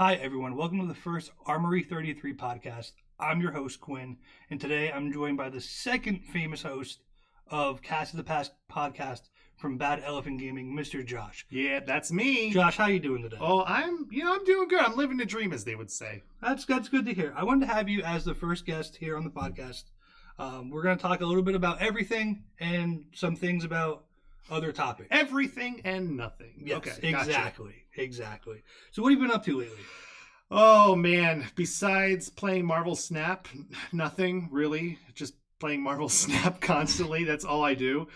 Hi, everyone. Welcome to the first Armory 33 podcast. I'm your host, Quinn, and today I'm joined by the second famous host of Cast of the Past podcast from Bad Elephant Gaming, Mr. Josh. Yeah, that's me. Josh, how you doing today? Oh, I'm doing good. I'm living the dream, as they would say. That's good to hear. I wanted to have you as the first guest here on the podcast. We're going to talk a little bit about everything and some things about other topics. Everything and nothing. Yes, okay, exactly. So what have you been up to lately? Oh, man. Besides playing Marvel Snap, nothing really. Just playing Marvel Snap constantly. That's all I do.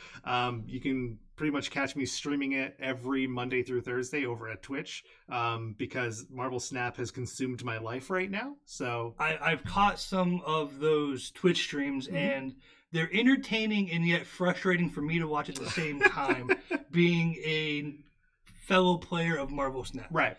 You can pretty much catch me streaming it every Monday through Thursday over at Twitch because Marvel Snap has consumed my life right now. So I've caught some of those Twitch streams and they're entertaining and yet frustrating for me to watch at the same time, being a fellow player of Marvel Snap. Right.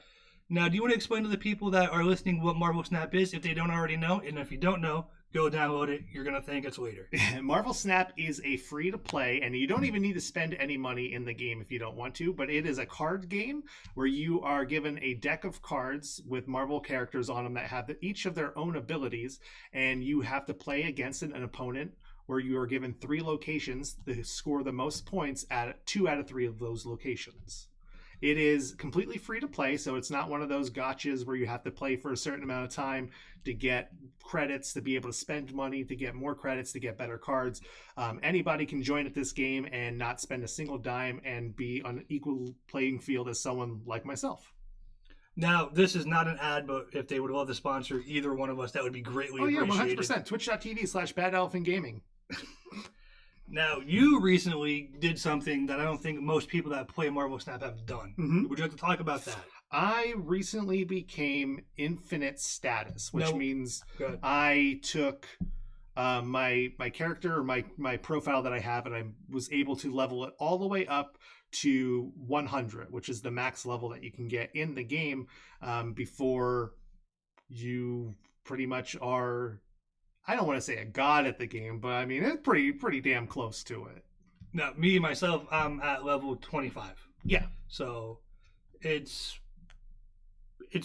Now, do you want to explain to the people that are listening what Marvel Snap is, if they don't already know? And if you don't know, go download it. You're going to thank us later. Marvel Snap is a free-to-play, and you don't even need to spend any money in the game if you don't want to, but it is a card game where you are given a deck of cards with Marvel characters on them that have each of their own abilities, and you have to play against an opponent where you are given 3 locations to score the most points at 2 out of 3 of those locations. It is completely free to play, so it's not one of those gotchas where you have to play for a certain amount of time to get credits, to be able to spend money, to get more credits, to get better cards. Anybody can join at this game and not spend a single dime and be on an equal playing field as someone like myself. Now, this is not an ad, but if they would love to sponsor either one of us, that would be greatly appreciated. 100%. Twitch.tv/badelephantgaming. Now, you recently did something that I don't think most people that play Marvel Snap have done. Would you like to talk about that? I recently became infinite status, which means I took my character, or my profile that I have, and I was able to level it all the way up to 100, which is the max level that you can get in the game before you pretty much are... I don't want to say a god at the game, but I mean, it's pretty damn close to it. Now, me, myself, I'm at level 25. Yeah. So, it's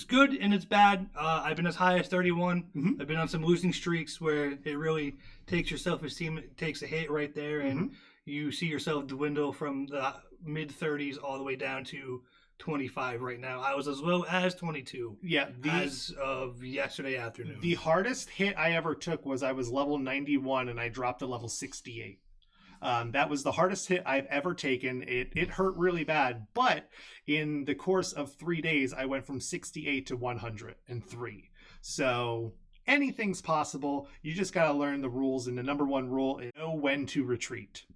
good and it's bad. I've been as high as 31. I've been on some losing streaks where it really takes your self-esteem, it takes a hit right there, and you see yourself dwindle from the mid-30s all the way down to 25 right now. I was as low as 22 as of yesterday afternoon. The hardest hit I ever took was I was level 91 and I dropped to level 68. That was the hardest hit I've ever taken. It hurt really bad, but in the course of 3 days, I went from 68 to 103. So anything's possible. You just got to learn the rules, and the number one rule is know when to retreat.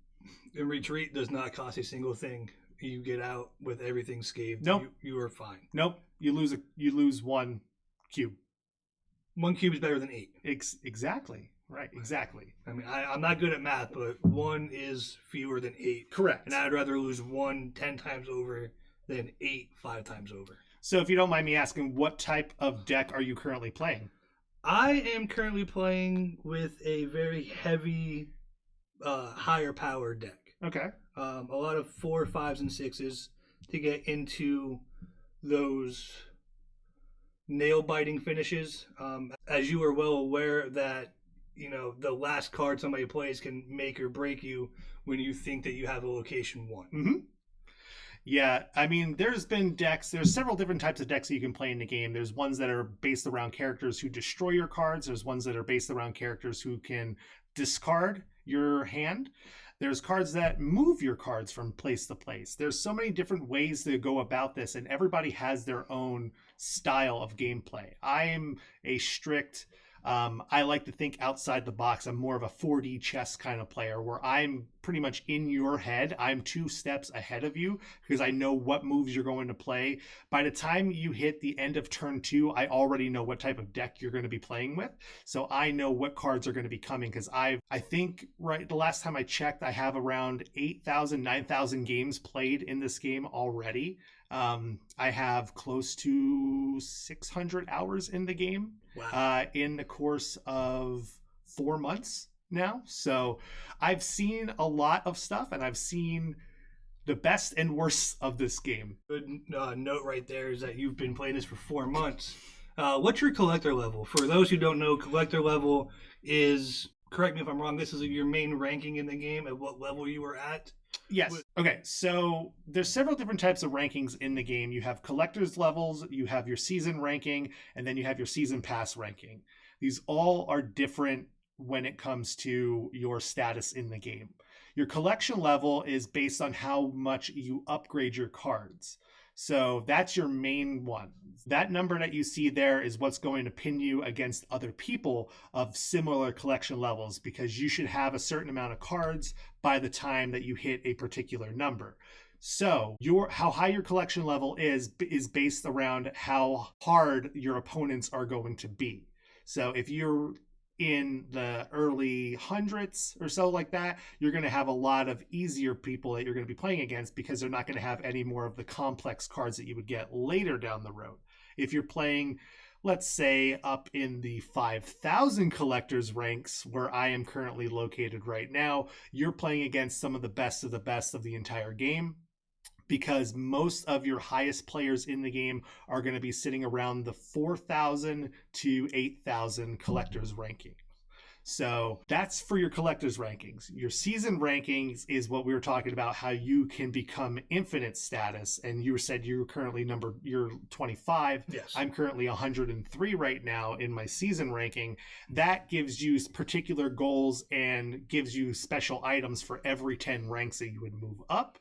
And retreat does not cost a single thing. You get out with everything scathed. Nope. You are fine. Nope. You lose 1 cube. 1 cube is better than 8. Exactly. Right. Exactly. I mean, I'm not good at math, but 1 is fewer than 8. Correct. And I'd rather lose 1 10 times over than 8 5 times over. So if you don't mind me asking, what type of deck are you currently playing? I am currently playing with a very heavy, higher power deck. Okay. A lot of 4, 5s, and 6s to get into those nail-biting finishes. As you are well aware that, the last card somebody plays can make or break you when you think that you have a location 1. Yeah, I mean, there's several different types of decks that you can play in the game. There's ones that are based around characters who destroy your cards. There's ones that are based around characters who can discard your hand. There's cards that move your cards from place to place. There's so many different ways to go about this, and everybody has their own style of gameplay. I am a strict... I like to think outside the box. I'm more of a 4D chess kind of player where I'm pretty much in your head. I'm 2 steps ahead of you because I know what moves you're going to play. By the time you hit the end of turn 2, I already know what type of deck you're going to be playing with. So I know what cards are going to be coming because I think the last time I checked, I have around 8,000, 9,000 games played in this game already. I have close to 600 hours in the game. Wow. In the course of 4 months now. So I've seen a lot of stuff, and I've seen the best and worst of this game. Good note right there is that you've been playing this for 4 months. What's your collector level? For those who don't know, collector level is, correct me if I'm wrong, this is your main ranking in the game, at what level you were at. Yes. Okay, so there's several different types of rankings in the game. You have collector's levels, you have your season ranking, and then you have your season pass ranking. These all are different when it comes to your status in the game. Your collection level is based on how much you upgrade your cards. So that's your main one. That number that you see there is what's going to pin you against other people of similar collection levels, because you should have a certain amount of cards by the time that you hit a particular number. So how high your collection level is based around how hard your opponents are going to be. So if you're in the early hundreds or so like that, you're going to have a lot of easier people that you're going to be playing against, because they're not going to have any more of the complex cards that you would get later down the road. If you're playing, let's say, up in the 5,000 collectors ranks, where I am currently located right now, you're playing against some of the best of the entire game, because most of your highest players in the game are going to be sitting around the 4,000 to 8,000 collectors ranking. So that's for your collectors rankings. Your season rankings is what we were talking about, how you can become infinite status. And you said you're currently you're 25. Yes. I'm currently 103 right now in my season ranking. That gives you particular goals and gives you special items for every 10 ranks that you would move up.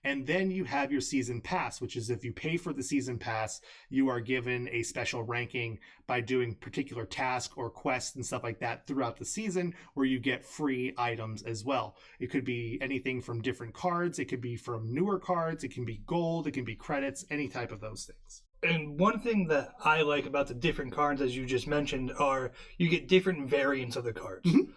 And then you have your season pass, which is if you pay for the season pass, you are given a special ranking by doing particular tasks or quests and stuff like that throughout the season, where you get free items as well. It could be anything from different cards. It could be from newer cards. It can be gold. It can be credits, any type of those things. And one thing that I like about the different cards, as you just mentioned, are you get different variants of the cards. Mm-hmm.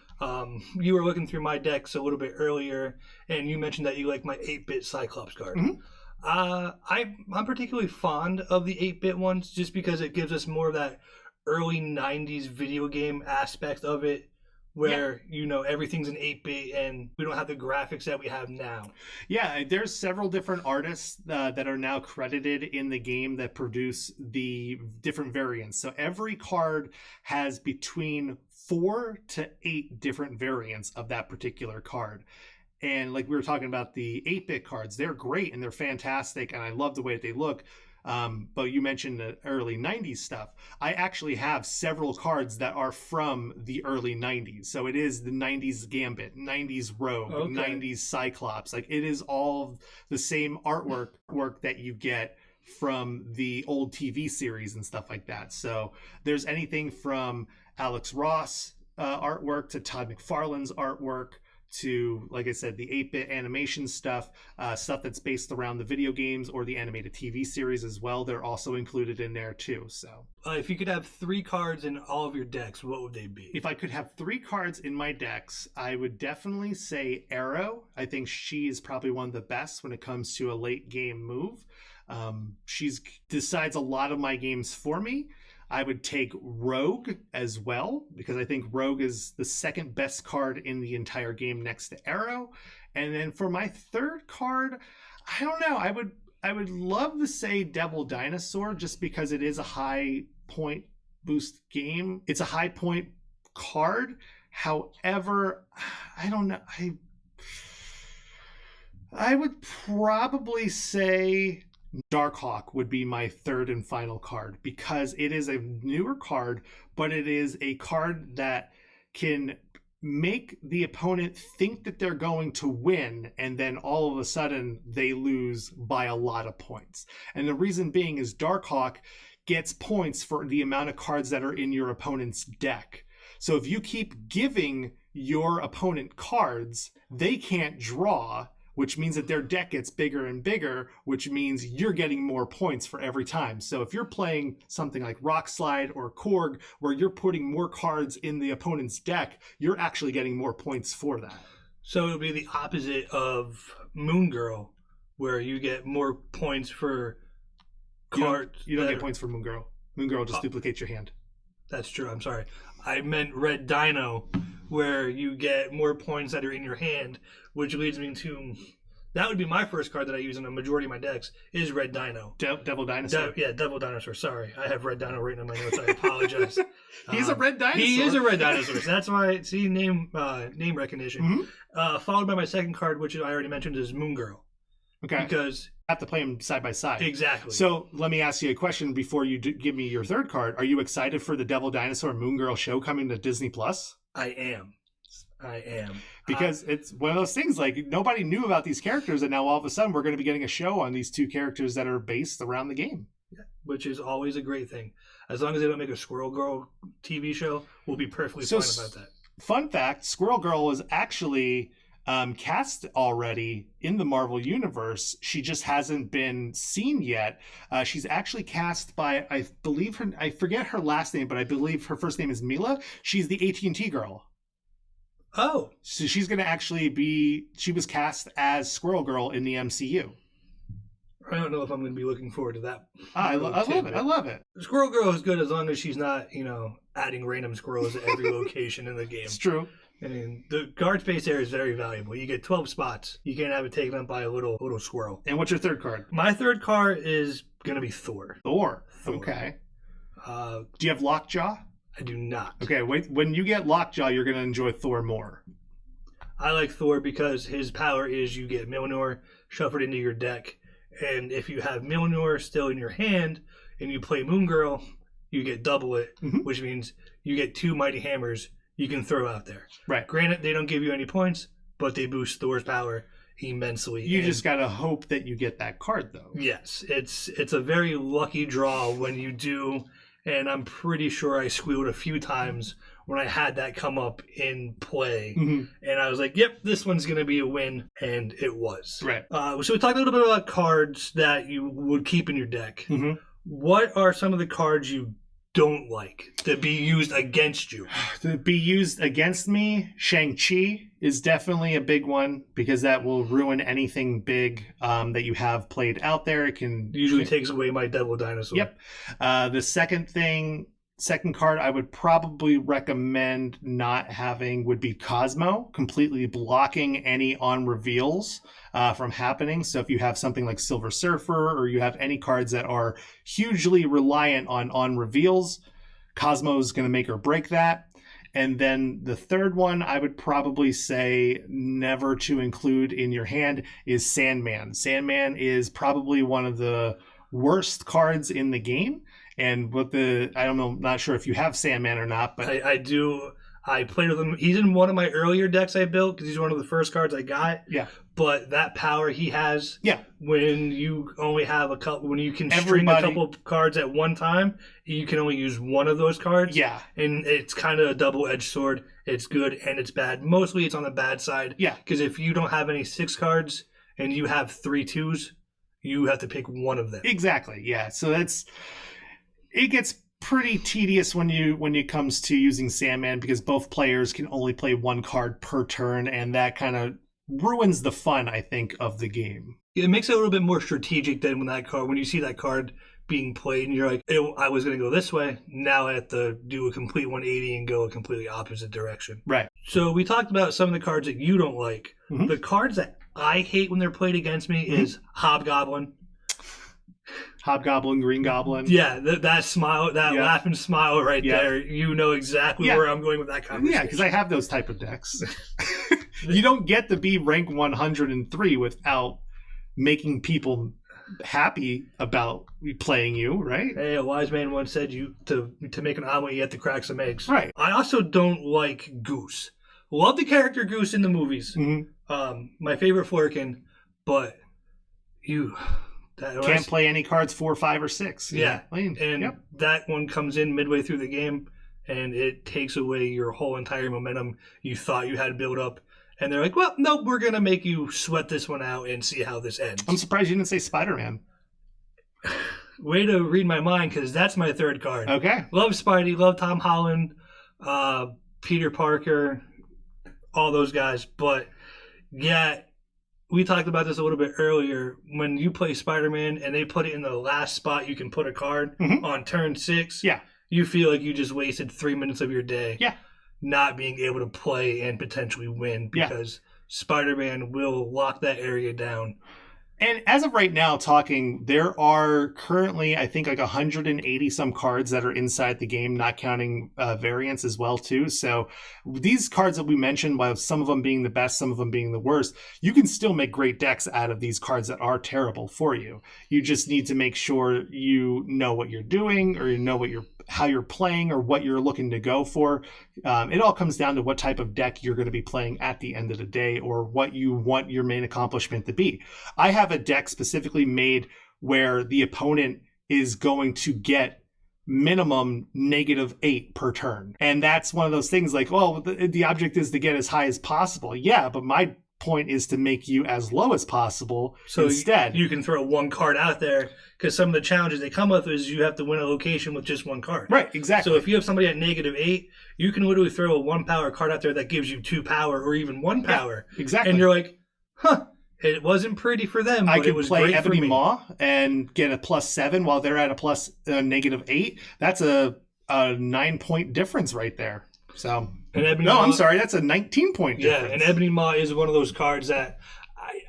You were looking through my decks a little bit earlier, and you mentioned that you like my 8-bit Cyclops card. Mm-hmm. I'm particularly fond of the 8-bit ones, just because it gives us more of that early 90s video game aspect of it, where everything's in 8-bit and we don't have the graphics that we have now. Yeah, there's several different artists that are now credited in the game that produce the different variants. So every card has between 4 to 8 different variants of that particular card. And like we were talking about the 8-bit cards, they're great and they're fantastic, and I love the way that they look. But you mentioned the early 90s stuff. I actually have several cards that are from the early 90s. So it is the 90s Gambit, 90s Rogue, 90s Cyclops. Like, it is all the same artwork that you get from the old TV series and stuff like that. So there's anything from Alex Ross artwork to Todd McFarlane's artwork to, like I said, the 8-bit animation stuff that's based around the video games or the animated TV series as well. They're also included in there too. So if you could have 3 cards in all of your decks, what would they be? If I could have 3 cards in my decks, I would definitely say Arrow. I think she is probably one of the best when it comes to a late game move. She decides a lot of my games for me. I would take Rogue as well, because I think Rogue is the second best card in the entire game next to Arrow. And then for my third card, I don't know. I would love to say Devil Dinosaur, just because it is a high point boost game. It's a high point card. However, I don't know. I would probably say Darkhawk would be my third and final card, because it is a newer card, but it is a card that can make the opponent think that they're going to win, and then all of a sudden they lose by a lot of points. And the reason being is Darkhawk gets points for the amount of cards that are in your opponent's deck. So if you keep giving your opponent cards, they can't draw, which means that their deck gets bigger and bigger, which means you're getting more points for every time. So if you're playing something like Rock Slide or Korg, where you're putting more cards in the opponent's deck, you're actually getting more points for that. So it would be the opposite of Moon Girl, where you get more points for cards. You don't get points for Moon Girl. Moon Girl just duplicates your hand. That's true. I'm sorry. I meant Red Dino, where you get more points that are in your hand, which leads me to That would be my first card that I use in a majority of my decks is Red Dino. Devil Dinosaur. Devil Dinosaur. Sorry, I have Red Dino written on my notes. I apologize. He's a red dinosaur. He is a red dinosaur. So that's why, see, name recognition. Followed by my second card, which I already mentioned, is Moon Girl. Okay. Because I have to play them side by side. Exactly. So let me ask you a question before you give me your third card. Are you excited for the Devil Dinosaur Moon Girl show coming to Disney Plus? I am. Because it's one of those things, like, nobody knew about these characters, and now all of a sudden we're going to be getting a show on these two characters that are based around the game. Which is always a great thing. As long as they don't make a Squirrel Girl TV show, we'll be perfectly fine about that. Fun fact, Squirrel Girl is actually cast already in the Marvel Universe. She just hasn't been seen yet. She's actually cast by, I forget her last name, but I believe her first name is Mila. She's the AT&T girl. Oh. So she's going to actually she was cast as Squirrel Girl in the MCU. I don't know if I'm going to be looking forward to that. I love it. Squirrel Girl is good as long as she's not, adding random squirrels at every location in the game. It's true. I mean, the guard space there is very valuable. You get 12 spots. You can't have it taken up by a little squirrel. And what's your third card? My third card is going to be Thor. Thor. Okay. Do you have Lockjaw? I do not. Okay, wait. When you get Lockjaw, you're going to enjoy Thor more. I like Thor because his power is you get Mjolnir shuffled into your deck. And if you have Mjolnir still in your hand and you play Moon Girl, you get double it, which means you get 2 mighty hammers you can throw out there. Right. Granted, they don't give you any points, but they boost Thor's power immensely. You just got to hope that you get that card, though. Yes, it's a very lucky draw when you do. And I'm pretty sure I squealed a few times when I had that come up in play. And I was like, yep, this one's going to be a win. And it was. Right. So we talked a little bit about cards that you would keep in your deck. What are some of the cards you don't like to be used against you? To be used against me, Shang-Chi is definitely a big one because that will ruin anything big that you have played out there. It usually takes away my Devil Dinosaur. Yep. The second card I would probably recommend not having would be Cosmo, completely blocking any on reveals from happening. So if you have something like Silver Surfer or you have any cards that are hugely reliant on reveals, Cosmo is going to make or break that. And then the third one I would probably say never to include in your hand is Sandman. Sandman is probably one of the worst cards in the game. And not sure if you have Sandman or not, but I do. I played with him. He's in one of my earlier decks I built because he's one of the first cards I got. Yeah. But that power he has, when you only have a couple, when you can string a couple cards at one time, you can only use one of those cards. Yeah. And it's kind of a double-edged sword. It's good and it's bad. Mostly it's on the bad side. Yeah. Because if you don't have any 6 cards and you have 3 2s, you have to pick one of them. Exactly. Yeah. So it gets pretty tedious when it comes to using Sandman because both players can only play 1 card per turn, and that kind of ruins the fun, I think, of the game. It makes it a little bit more strategic than when you see that card being played and you're like, I was going to go this way, now I have to do a complete 180 and go a completely opposite direction. Right. So we talked about some of the cards that you don't like. The cards that I hate when they're played against me is Hobgoblin. Hobgoblin, Green Goblin. Yeah, that smile, that laughing smile right there. You know exactly where I'm going with that conversation. Yeah, because I have those type of decks. You don't get to be rank 103 without making people happy about playing you, right? Hey, a wise man once said to make an omelet, you have to crack some eggs. Right. I also don't like Goose. Love the character Goose in the movies. My favorite Flurkin, but can't play any cards 4, 5, or 6. Yeah. And that one comes in midway through the game, and it takes away your whole entire momentum you thought you had built up. And they're like, well, nope, we're going to make you sweat this one out and see how this ends. I'm surprised you didn't say Spider-Man. Way to read my mind, because that's my third card. Okay. Love Spidey, love Tom Holland, Peter Parker, all those guys. But, yeah, we talked about this a little bit earlier. When you play Spider-Man and they put it in the last spot you can put a card on turn 6, you feel like you just wasted 3 minutes of your day not being able to play and potentially win because Spider-Man will lock that area down. And as of right now, talking, there are currently, I think, like 180 some cards that are inside the game, not counting variants as well, too. So these cards that we mentioned, while some of them being the best, some of them being the worst, you can still make great decks out of these cards that are terrible for you. You just need to make sure you know what you're doing, or you know how you're playing, or what you're looking to go for. It all comes down to what type of deck you're going to be playing at the end of the day, or what you want your main accomplishment to be. I have a deck specifically made where the opponent is going to get minimum -8 per turn. And that's one of those things like, well, the object is to get as high as possible. Yeah, but my point is to make you as low as possible. So instead you can throw one card out there, because some of the challenges they come with is you have to win a location with just one card. Right, exactly. So if you have somebody at -8, you can literally throw a 1 power card out there that gives you 2 power or even 1 power. Yeah, exactly. And you're like, huh, it wasn't pretty for them, but it was play great Ebony for me. Maw and get a +7 while they're at a -8. That's a 9-point difference right there. So I'm sorry, that's a 19-point difference. Yeah, and Ebony Maw is one of those cards that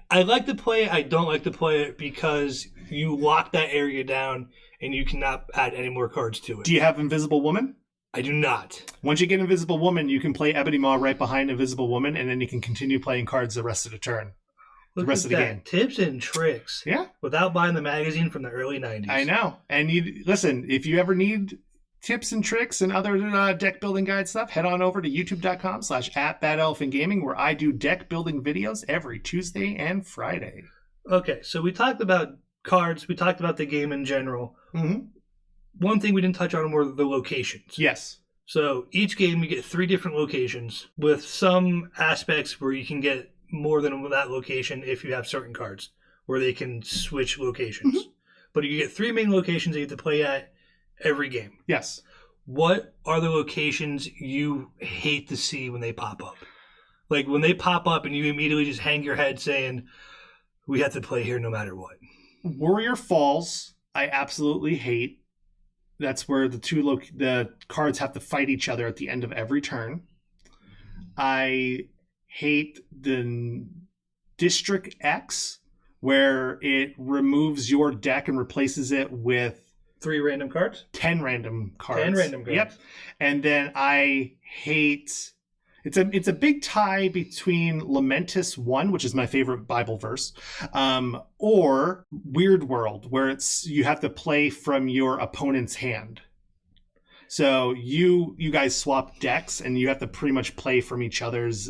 I like to play. I don't like to play it because you lock that area down and you cannot add any more cards to it. Do you have Invisible Woman? I do not. Once you get Invisible Woman, you can play Ebony Maw right behind Invisible Woman, and then you can continue playing cards the rest of the turn. Look the rest at of the that. game. Tips and tricks. Yeah. Without buying the magazine from the early 90s. I know. And listen, if you ever need tips and tricks and other deck building guide stuff, head on over to youtube.com/@BadElephantGaming, where I do deck building videos every Tuesday and Friday. Okay, so we talked about cards. We talked about the game in general. Mm-hmm. One thing we didn't touch on were the locations. Yes. So each game you get 3 different locations, with some aspects where you can get more than that location if you have certain cards, where they can switch locations. Mm-hmm. But you get 3 main locations that you have to play at every game. Yes. What are the locations you hate to see when they pop up? Like when they pop up and you immediately just hang your head saying, we have to play here no matter what. Warrior Falls, I absolutely hate. That's where the cards have to fight each other at the end of every turn. I hate the District X, where it removes your deck and replaces it with 3 random cards? 10 random cards. 10 random cards. Yep. And then I hate... It's a big tie between Lamentus 1, which is my favorite Bible verse, or Weird World, where you have to play from your opponent's hand. So you guys swap decks, and you have to pretty much play from each other's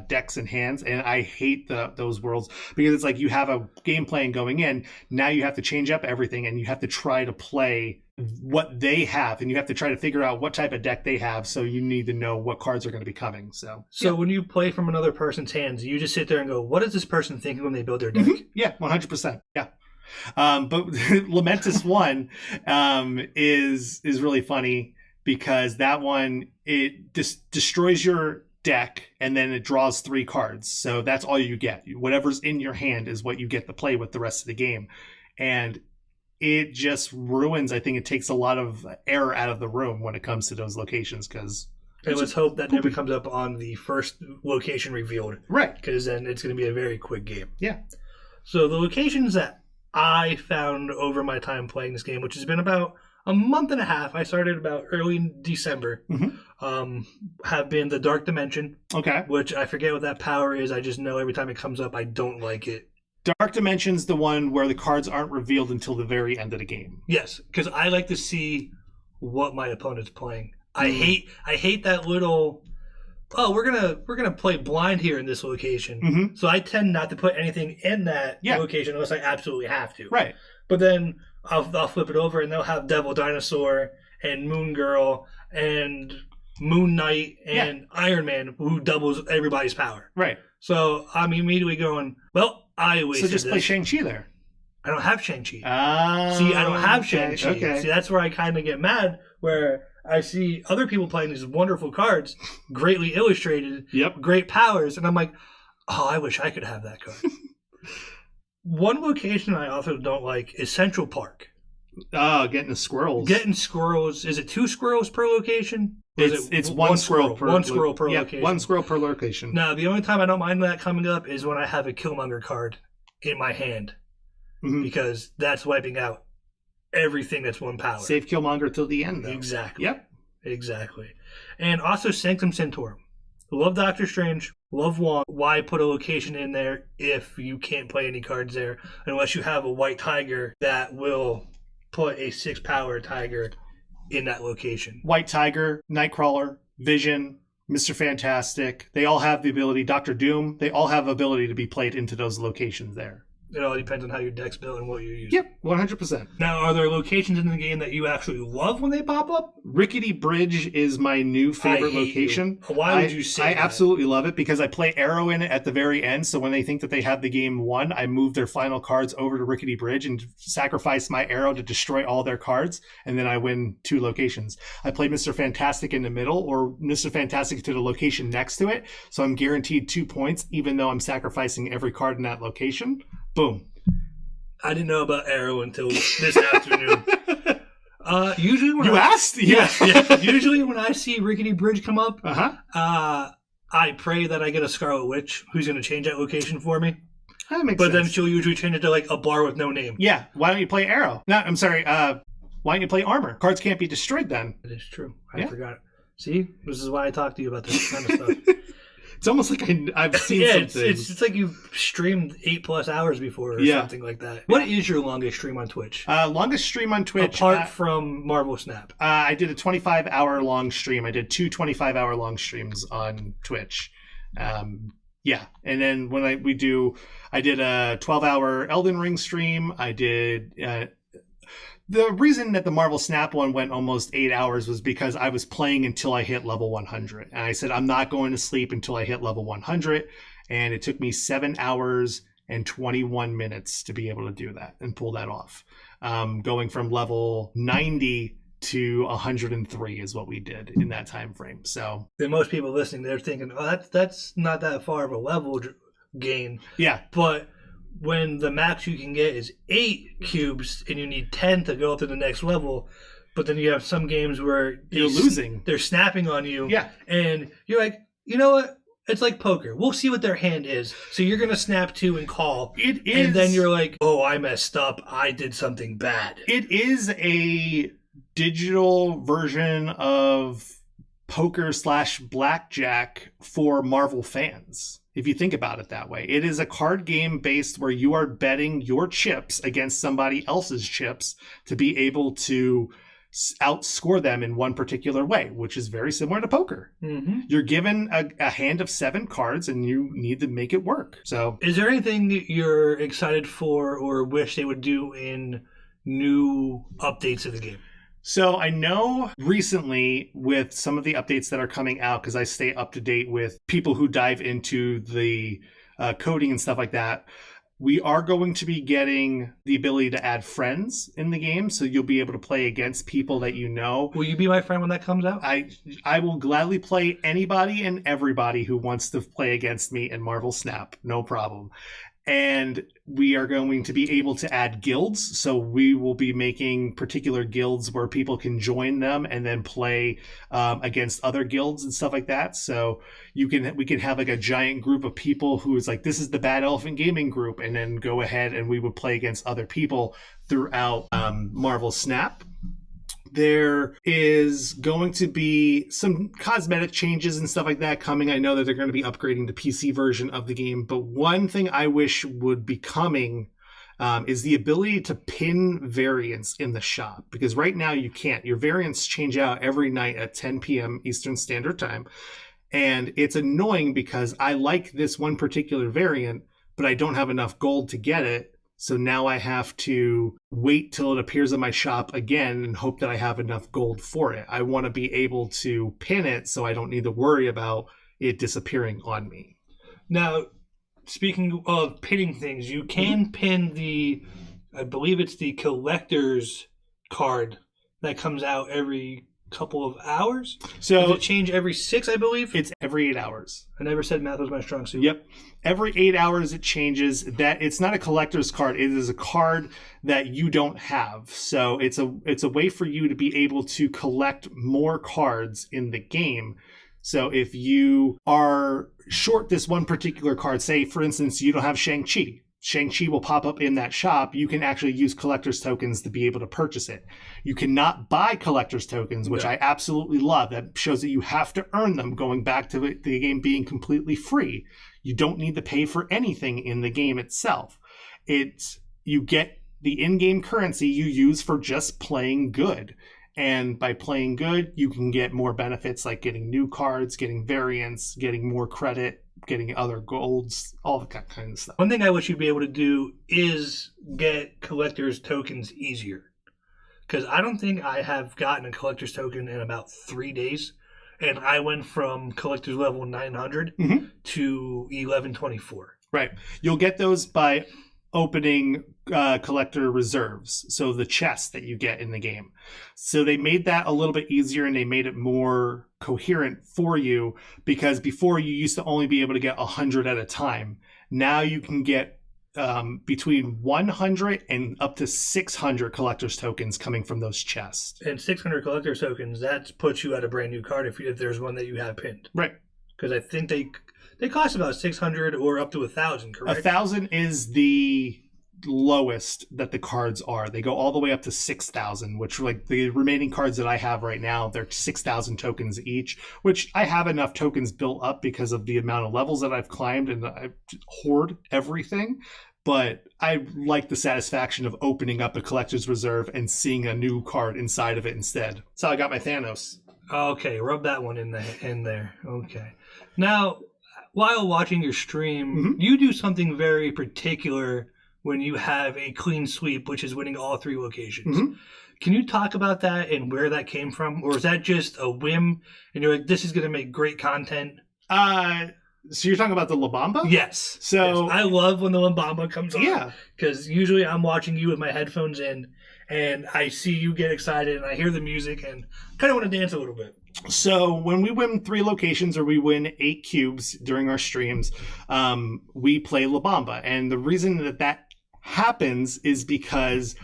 decks and hands. And I hate those worlds, because it's like you have a game plan going in. Now you have to change up everything, and you have to try to play what they have, and you have to try to figure out what type of deck they have. So you need to know what cards are going to be coming. So yeah. When you play from another person's hands, you just sit there and go, what is this person thinking when they build their deck? Mm-hmm. Yeah, 100%. Yeah. But Lamentus 1 is really funny, because that one, it just destroys your deck, and then it draws 3 cards. So that's all you get. Whatever's in your hand is what you get to play with the rest of the game. And it just ruins, I think it takes a lot of air out of the room when it comes to those locations, because... And let's hope that never comes up on the first location revealed. Right. Because then it's going to be a very quick game. Yeah. So the locations that I found over my time playing this game, which has been about a month and a half, I started about early in December, have been the Dark Dimension. Okay. Which I forget what that power is. I just know every time it comes up, I don't like it. Dark Dimension's the one where the cards aren't revealed until the very end of the game. Yes, because I like to see what my opponent's playing. I hate that little, we're gonna play blind here in this location. Mm-hmm. So I tend not to put anything in that location unless I absolutely have to. Right. But then I'll flip it over, and they'll have Devil Dinosaur and Moon Girl and Moon Knight and Iron Man, who doubles everybody's power. Right. So I'm immediately going, well, I wasted So just play Shang-Chi there. I don't have Shang-Chi. See, I don't have Shang-Chi. Okay. See, that's where I kind of get mad, where I see other people playing these wonderful cards, greatly illustrated, great powers, and I'm like, oh, I wish I could have that card. One location I also don't like is Central Park. Oh, getting the squirrels. Getting squirrels. Is it 2 squirrels per location? It's one squirrel per location. One squirrel per location. Now, the only time I don't mind that coming up is when I have a Killmonger card in my hand, because that's wiping out everything that's one power. Save Killmonger till the end, though. Exactly. Yep. Exactly. And also Sanctum Centaur. Love Doctor Strange. Love Wong. Why put a location in there if you can't play any cards there unless you have a white tiger that will put a 6-power tiger in that location. White Tiger, Nightcrawler, Vision, Mr. Fantastic, they all have the ability, Doctor Doom, they all have ability to be played into those locations there. It all depends on how your deck's built and what you're using. Yep, 100%. Now, are there locations in the game that you actually love when they pop up? Rickety Bridge is my new favorite location. Why would you say I that? absolutely love it because I play Arrow in it at the very end, so when they think that they have the game won, I move their final cards over to Rickety Bridge and sacrifice my Arrow to destroy all their cards, and then I win 2 locations. I play Mr. Fantastic in the middle or Mr. Fantastic to the location next to it, so I'm guaranteed 2 points even though I'm sacrificing every card in that location. Boom. I didn't know about Arrow until this afternoon. Usually when asked? Yeah. Usually when I see Rickety Bridge come up, I pray that I get a Scarlet Witch who's going to change that location for me. That makes sense. Then she'll usually change it to like a bar with no name. Yeah. Why don't you play Arrow? No, I'm sorry. Why don't you play Armor? Cards can't be destroyed then. That is true. I forgot it. See? This is why I talk to you about this kind of stuff. It's almost like I've seen something. It's like you've streamed 8+ hours before or something like that. What is your longest stream on Twitch? Longest stream on Twitch. Apart from Marvel Snap. I did a 25-hour long stream. I did 2 25-hour long streams on Twitch. Yeah. And then when I did a 12-hour Elden Ring stream. I did... The reason that the Marvel Snap one went almost 8 hours was because I was playing until I hit level 100. And I said, I'm not going to sleep until I hit level 100. And it took me 7 hours and 21 minutes to be able to do that and pull that off. Going from level 90 to 103 is what we did in that time frame. So then most people listening, they're thinking, oh, that's not that far of a level gain. Yeah. But when the max you can get is 8 cubes and you need 10 to go up to the next level, but then you have some games where you're losing. They're snapping on you. Yeah. And you're like, you know what? It's like poker. We'll see what their hand is. So you're going to snap 2 and call. It is. And then you're like, oh, I messed up. I did something bad. It is a digital version of poker/blackjack for Marvel fans. If you think about it that way, it is a card game based where you are betting your chips against somebody else's chips to be able to outscore them in one particular way, which is very similar to poker. Mm-hmm. You're given a hand of 7 cards and you need to make it work. So, is there anything that you're excited for or wish they would do in new updates of the game? So I know recently with some of the updates that are coming out, because I stay up to date with people who dive into the coding and stuff like that, we are going to be getting the ability to add friends in the game. So you'll be able to play against people that you know. Will you be my friend when that comes out? I will gladly play anybody and everybody who wants to play against me in Marvel Snap. No problem. And we are going to be able to add guilds. So we will be making particular guilds where people can join them and then play against other guilds and stuff like that. So we can have like a giant group of people who is like, this is the Bad Elephant Gaming group, and then go ahead and we would play against other people throughout Marvel Snap. There is going to be some cosmetic changes and stuff like that coming. I know that they're going to be upgrading the PC version of the game, but one thing I wish would be coming is the ability to pin variants in the shop, because right now you can't. Your variants change out every night at 10 p.m. Eastern Standard Time, and it's annoying because I like this one particular variant, but I don't have enough gold to get it. So now I have to wait till it appears in my shop again and hope that I have enough gold for it. I want to be able to pin it so I don't need to worry about it disappearing on me. Now, speaking of pinning things, you can pin I believe it's the collector's card that comes out every couple of hours. So does it change every 6, I believe? It's every 8 hours. I never said math was my strong suit. Yep. Every 8 hours it changes. That it's not a collector's card. It is a card that you don't have. So it's a way for you to be able to collect more cards in the game. So if you are short this one particular card, say for instance you don't have Shang-Chi. Shang-Chi will pop up in that shop. You can actually use collector's tokens to be able to purchase it. You cannot buy collector's tokens, which I absolutely love. That shows that you have to earn them, going back to the game being completely free. You don't need to pay for anything in the game itself. You get the in-game currency you use for just playing good. And by playing good, you can get more benefits like getting new cards, getting variants, getting more credit, getting other golds, all that kind of stuff. One thing I wish you'd be able to do is get collector's tokens easier. Because I don't think I have gotten a collector's token in about 3 days. And I went from collector's level 900 to 1124. Right. You'll get those by opening collector reserves, so the chests that you get in the game. So they made that a little bit easier, and they made it more coherent for you, because before you used to only be able to get 100 at a time. Now you can get between 100 and up to 600 collector's tokens coming from those chests. And 600 collector's tokens, that puts you at a brand new card if there's one that you have pinned. Right. Because I think they cost about 600 or up to 1,000, correct? 1,000 is the lowest that the cards are. They go all the way up to 6,000, which, like, the remaining cards that I have right now, they're 6,000 tokens each, which I have enough tokens built up because of the amount of levels that I've climbed, and I hoard everything. But I like the satisfaction of opening up a collector's reserve and seeing a new card inside of it instead. That's how I got my Thanos. Okay, rub that one in there. Okay. Now, while watching your stream, you do something very particular when you have a clean sweep, which is winning all 3 locations. Can you talk about that and where that came from? Or is that just a whim and you're like, this is going to make great content? So you're talking about the La Bamba? Yes. So yes. I love when the La Bamba comes on. Yeah. Because usually I'm watching you with my headphones in and I see you get excited and I hear the music and kind of want to dance a little bit. So when we win 3 locations or we win 8 cubes during our streams, we play La Bamba. And the reason that happens is because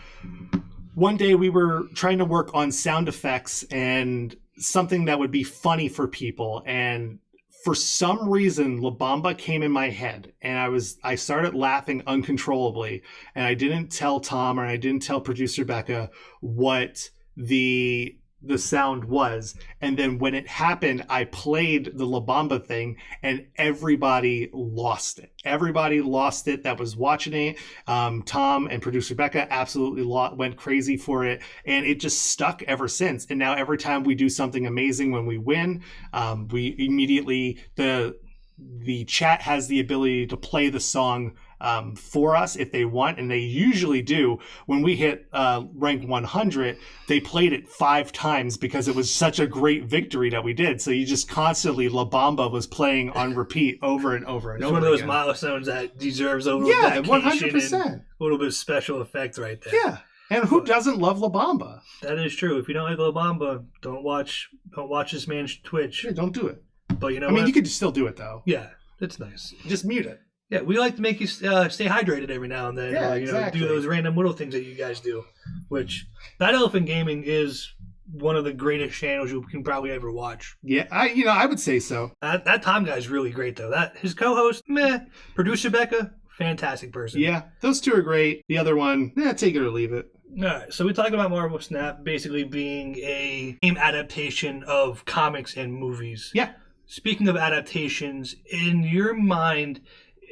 one day we were trying to work on sound effects and something that would be funny for people. And for some reason, La Bamba came in my head and I started laughing uncontrollably. And I didn't tell Tom, or I didn't tell producer Becca what the sound was. And then when it happened, I played the La Bamba thing and everybody lost it. Everybody lost it that was watching it. Tom and producer Becca absolutely went crazy for it. And it just stuck ever since. And now every time we do something amazing when we win, we immediately, the chat has the ability to play the song for us if they want, and they usually do. When we hit rank 100, they played it 5 times because it was such a great victory that we did. So you just constantly, La Bamba was playing on repeat over and over and it's over. It's one of those again. milestones that deserves a little 100%. A little bit of special effect right there. Yeah. And who doesn't love La Bamba? That is true. If you don't like La Bamba, don't watch this man's Twitch. Yeah, don't do it. But you know, you could still do it though. Yeah, it's nice. Just mute it. Yeah, we like to make you stay hydrated every now and then. Yeah, exactly. Do those random little things that you guys do. Which, Bad Elephant Gaming is one of the greatest channels you can probably ever watch. Yeah, I would say so. That Tom guy's really great though. His co-host, meh. Producer Becca, fantastic person. Yeah, those 2 are great. The other one, take it or leave it. All right, so we talked about Marvel Snap basically being a game adaptation of comics and movies. Yeah. Speaking of adaptations, in your mind,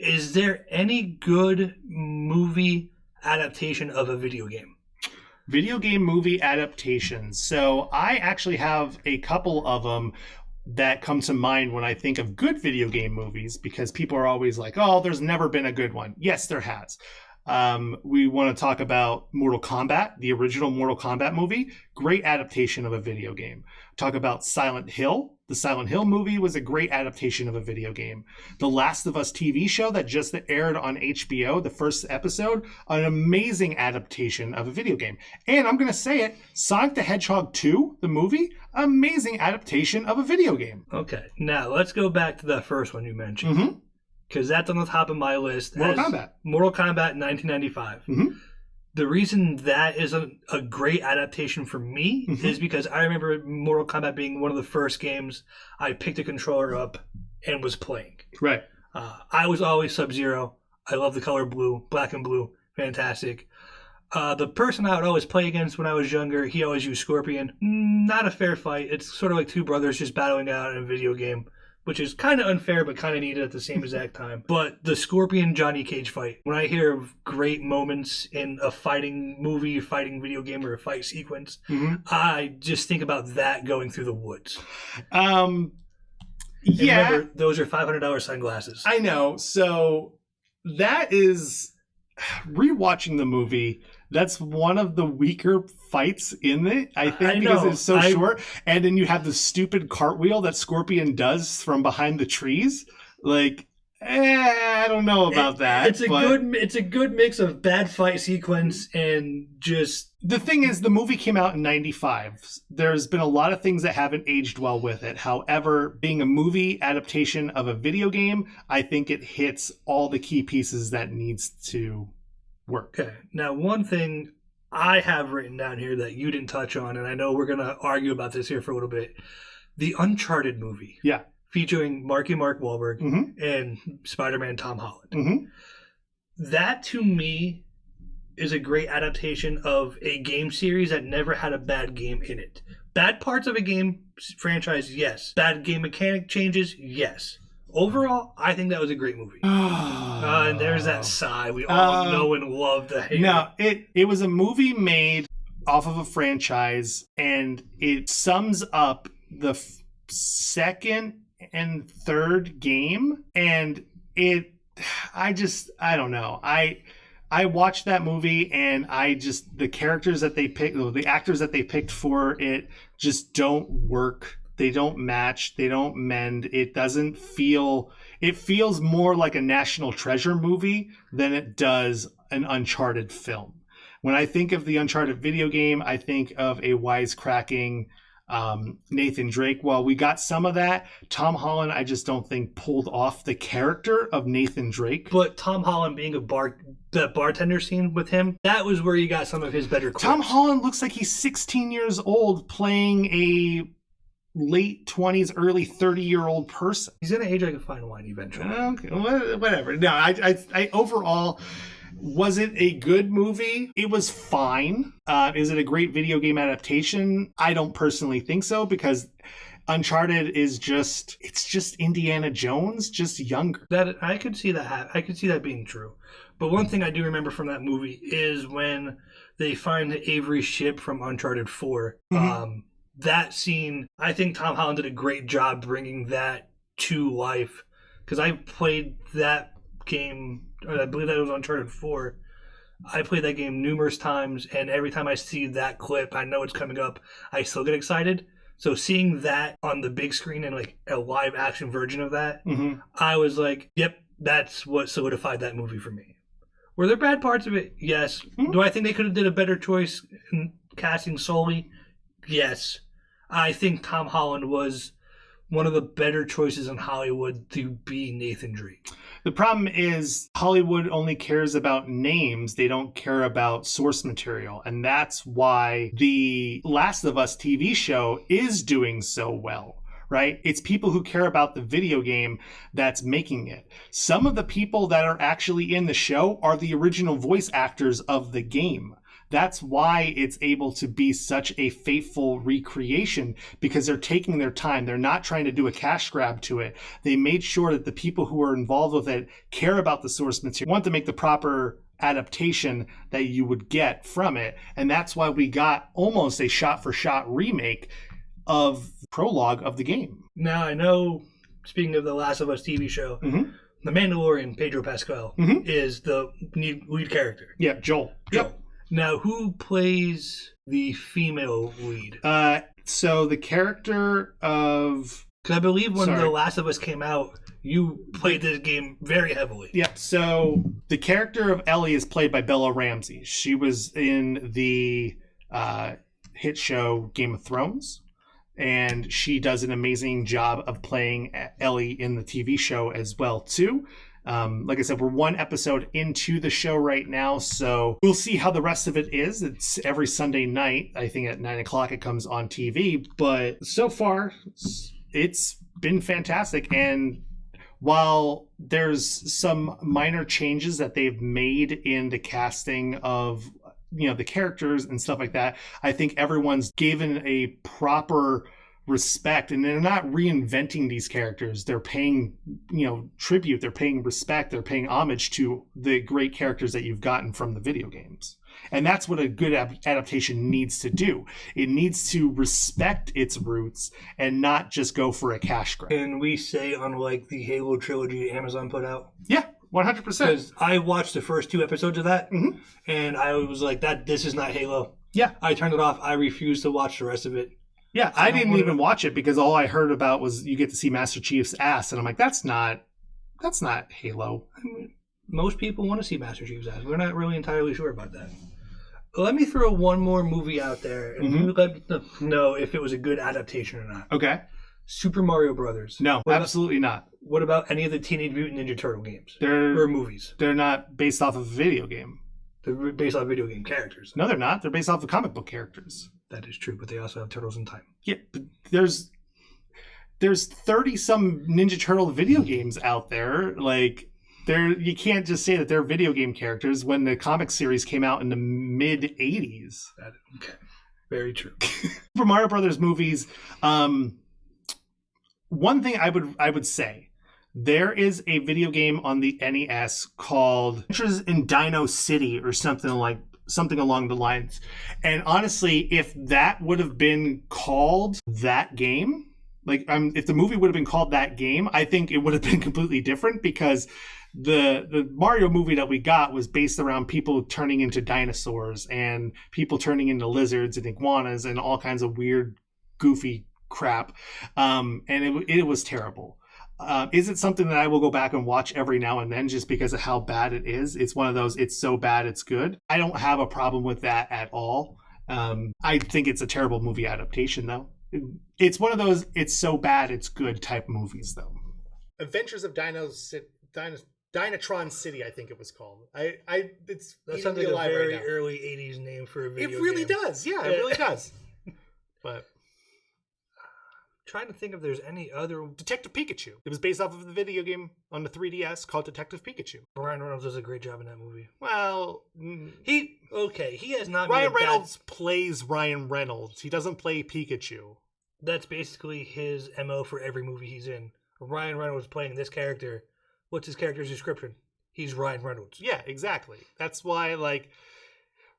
is there any good movie adaptation of a video game? Video game movie adaptations. So I actually have a couple of them that come to mind when I think of good video game movies, because people are always like, oh, there's never been a good one. Yes, there has. We want to talk about Mortal Kombat, the original Mortal Kombat movie, great adaptation of a video game. Talk about Silent Hill. The Silent Hill movie was a great adaptation of a video game. The Last of Us TV show that just aired on HBO, the first episode, an amazing adaptation of a video game. And I'm going to say it, Sonic the Hedgehog 2, the movie, amazing adaptation of a video game. Okay, now let's go back to that first one you mentioned. Because that's on the top of my list. Mortal Kombat. Mortal Kombat 1995. The reason that is a great adaptation for me is because I remember Mortal Kombat being one of the first games I picked a controller up and was playing. Right. I was always Sub-Zero. I love the color blue, black and blue. Fantastic. The person I would always play against when I was younger, he always used Scorpion. Not a fair fight. It's sort of like two brothers just battling out in a video game, which is kind of unfair but kind of needed at the same exact time. But the Scorpion-Johnny Cage fight, when I hear of great moments in a fighting movie, fighting video game, or a fight sequence, I just think about that going through the woods. Yeah. Remember, those are $500 sunglasses. I know. So that is... Rewatching the movie, that's one of the weaker fights in it, I think, because it's so short. And then you have the stupid cartwheel that Scorpion does from behind the trees. Like, I don't know about that. It's a good mix of bad fight sequence and just... The thing is, the movie came out in 95. There's been a lot of things that haven't aged well with it. However, being a movie adaptation of a video game, I think it hits all the key pieces that needs to work. Okay. Now, one thing I have written down here that you didn't touch on, and I know we're going to argue about this here for a little bit, the Uncharted movie. Yeah. Featuring Mark Wahlberg and Spider-Man Tom Holland. That, to me, is a great adaptation of a game series that never had a bad game in it. Bad parts of a game franchise, yes. Bad game mechanic changes, yes. Overall, I think that was a great movie. And there's that sigh we all know and love. No, it was a movie made off of a franchise, and it sums up the second and third game, and I don't know. I watched that movie, and the characters that they picked, the actors that they picked for it just don't work. They don't match. They don't mend. It feels more like a National Treasure movie than it does an Uncharted film. When I think of the Uncharted video game, I think of a wisecracking Nathan Drake. While we got some of that, Tom Holland, I just don't think pulled off the character of Nathan Drake. But Tom Holland being the bartender scene with him, that was where you got some of his better clips. Tom Holland looks like he's 16 years old playing a late 20s, early 30-year-old person. He's gonna age like a fine wine eventually. Okay, whatever. No, I overall, was it a good movie? It was fine. Is it a great video game adaptation? I don't personally think so, because Uncharted is just Indiana Jones, just younger. That I could see that. I could see that being true. But one thing I do remember from that movie is when they find the Avery ship from Uncharted 4. That scene, I think Tom Holland did a great job bringing that to life, because I played that game, or I believe that was Uncharted 4. I played that game numerous times, and every time I see that clip, I know it's coming up, I still get excited. So seeing that on the big screen and like a live action version of that, I was like, yep, that's what solidified that movie for me. Were there bad parts of it? Yes. Do I think they could have did a better choice in casting solely? Yes. I think Tom Holland was one of the better choices in Hollywood to be Nathan Drake. The problem is Hollywood only cares about names. They don't care about source material. And that's why the Last of Us TV show is doing so well, right? It's people who care about the video game that's making it. Some of the people that are actually in the show are the original voice actors of the game. That's why it's able to be such a faithful recreation, because they're taking their time. They're not trying to do a cash grab to it. They made sure that the people who are involved with it care about the source material, want to make the proper adaptation that you would get from it. And that's why we got almost a shot-for-shot remake of the prologue of the game. Now, I know, speaking of the Last of Us TV show, the Mandalorian, Pedro Pascal, is the lead character. Yeah, Joel. Yep. Now, who plays the female lead? So the character of... Because I believe when The Last of Us came out, you played this game very heavily. Yep. So the character of Ellie is played by Bella Ramsey. She was in the hit show Game of Thrones, and she does an amazing job of playing Ellie in the TV show as well too. Like I said, we're one episode into the show right now, so we'll see how the rest of it is. It's every Sunday night. I think at 9:00 it comes on TV, but so far it's been fantastic. And while there's some minor changes that they've made in the casting of, the characters and stuff like that, I think everyone's given a proper respect, and they're not reinventing these characters. They're paying, tribute, they're paying respect, they're paying homage to the great characters that you've gotten from the video games. And that's what a good adaptation needs to do. It needs to respect its roots and not just go for a cash grab. Can we say, unlike the Halo trilogy Amazon put out? Yeah, 100%. Because I watched the first 2 episodes of that, and I was like, this is not Halo. Yeah. I turned it off. I refused to watch the rest of it. Yeah, I didn't even watch it because all I heard about was you get to see Master Chief's ass, and I'm like, that's not Halo. I mean, most people want to see Master Chief's ass. We're not really entirely sure about that. Let me throw one more movie out there, and you let me know if it was a good adaptation or not. Okay. Super Mario Brothers. No, absolutely not. What about any of the Teenage Mutant Ninja Turtle games? Or movies? They're not based off of a video game. They're based off video game characters. No, they're not. They're based off of comic book characters. That is true, but they also have Turtles in Time. Yeah, but there's 30-some Ninja Turtle video games out there. Like, you can't just say that they're video game characters when the comic series came out in the mid-'80s. Okay, very true. Super Mario Brothers movies. One thing I would say, there is a video game on the NES called Adventures in Dino City or something along the lines. And honestly, if that would have been called that game, if the movie would have been called that game, I think it would have been completely different, because the Mario movie that we got was based around people turning into dinosaurs and people turning into lizards and iguanas and all kinds of weird, goofy crap. And it was terrible. Is it something that I will go back and watch every now and then just because of how bad it is? It's one of those, it's so bad it's good. I don't have a problem with that at all. I think it's a terrible movie adaptation, though. It's one of those, it's so bad it's good type movies, though. Adventures of Dinotron City, I think it was called. It's that sounds like a very early 80s name for a video game. It really does. Yeah, it really does. But trying to think if there's any other... Detective Pikachu. It was based off of the video game on the 3DS called Detective Pikachu. Ryan Reynolds does a great job in that movie. Well, he has not... Ryan Reynolds plays Ryan Reynolds. He doesn't play Pikachu. That's basically his MO for every movie he's in. Ryan Reynolds playing this character. What's his character's description? He's Ryan Reynolds. Yeah, exactly. That's why,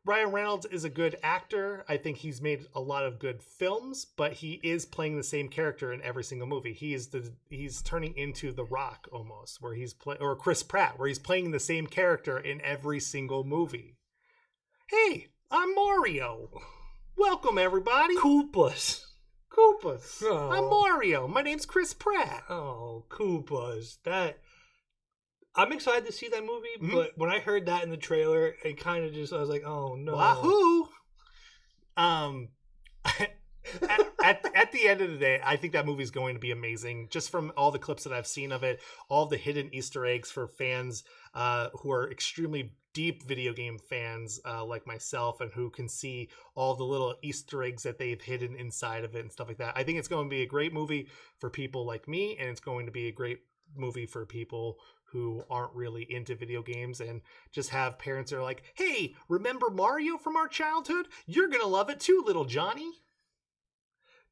Ryan Reynolds is a good actor. I think he's made a lot of good films, but he is playing the same character in every single movie. He's turning into The Rock almost, where or Chris Pratt, where he's playing the same character in every single movie. Hey, I'm Mario. Welcome, everybody. Koopas. Oh. I'm Mario. My name's Chris Pratt. Oh, Koopas. I'm excited to see that movie, but when I heard that in the trailer, it kind of I was like, oh no. Wahoo! At the end of the day, I think that movie's going to be amazing. Just from all the clips that I've seen of it, all the hidden Easter eggs for fans who are extremely deep video game fans like myself, and who can see all the little Easter eggs that they've hidden inside of it and stuff like that. I think it's going to be a great movie for people like me, and it's going to be a great movie for people who aren't really into video games and just have parents that are like, hey, remember Mario from our childhood? You're going to love it too, little Johnny.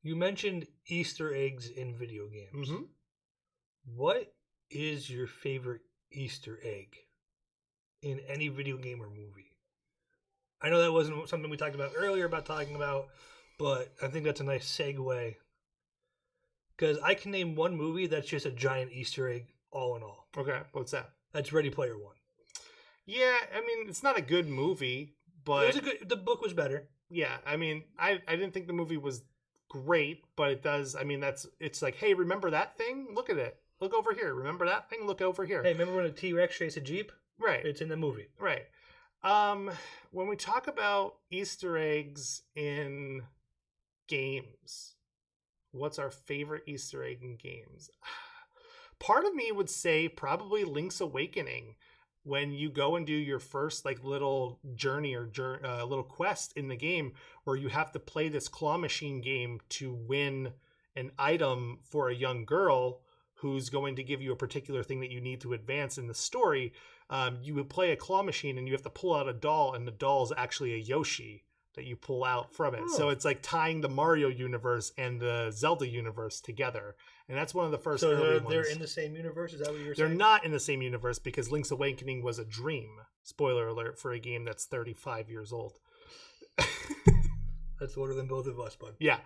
You mentioned Easter eggs in video games. Mm-hmm. What is your favorite Easter egg in any video game or movie? I know that wasn't something we talked about earlier but I think that's a nice segue. Because I can name one movie that's just a giant Easter egg all in all. Okay, what's that? That's Ready Player One. Yeah, I mean, it's not a good movie, but It was the book was better. yeah, I mean, I didn't think the movie was great, but it does. I mean, it's like, hey, remember that thing? Look at it. Look over here. Remember that thing? Look over here. Hey, remember when a T-Rex chased a Jeep? Right. It's in the movie. Right. When we talk about Easter eggs in games, what's our favorite Easter egg in games? Part of me would say probably Link's Awakening. When you go and do your first like little journey or little quest in the game where you have to play this claw machine game to win an item for a young girl who's going to give you a particular thing that you need to advance in the story, you would play a claw machine and you have to pull out a doll, and the doll is actually a Yoshi that you pull out from it. So it's like tying the Mario universe and the Zelda universe together. And that's one of the first early ones. They're in the same universe? Is that what you're They're saying? not in the same universe because Link's Awakening was a dream. Spoiler alert for a game that's 35 years old. That's older than both of us, bud. Yeah.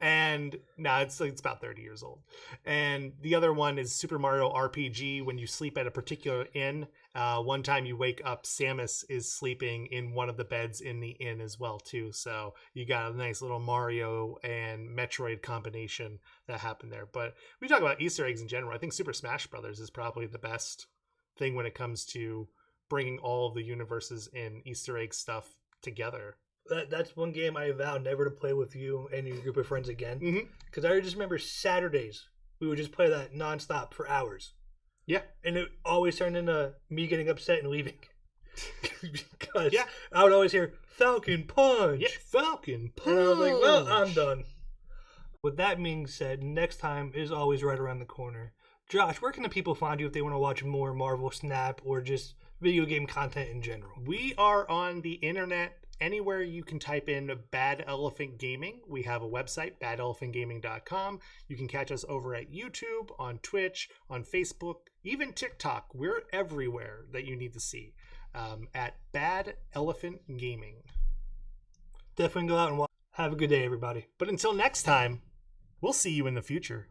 And now it's about 30 years old. And the other one is Super Mario RPG. When you sleep at a particular inn, one time you wake up, Samus is sleeping in one of the beds in the inn as well, too. So you got a nice little Mario and Metroid combination that happened there. But we talk about Easter eggs in general. I think Super Smash Brothers is probably the best thing when it comes to bringing all of the universes and Easter egg stuff together. That's one game I vowed never to play with you and your group of friends again. Because I just remember Saturdays, we would just play that nonstop for hours. Yeah. And it always turned into me getting upset and leaving. Because Yeah. I would always hear, Falcon Punch! Yeah, Falcon Punch! And I was like, well, I'm done. With that being said, next time is always right around the corner. Josh, where can the people find you if they want to watch more Marvel Snap or just video game content in general? We are on the internet. Anywhere you can type in Bad Elephant Gaming. We have a website, badelephantgaming.com. You can catch us over at YouTube, on Twitch, on Facebook, even TikTok. We're everywhere that you need to see at Bad Elephant Gaming. Definitely go out and watch. Have a good day, everybody. But until next time, we'll see you in the future.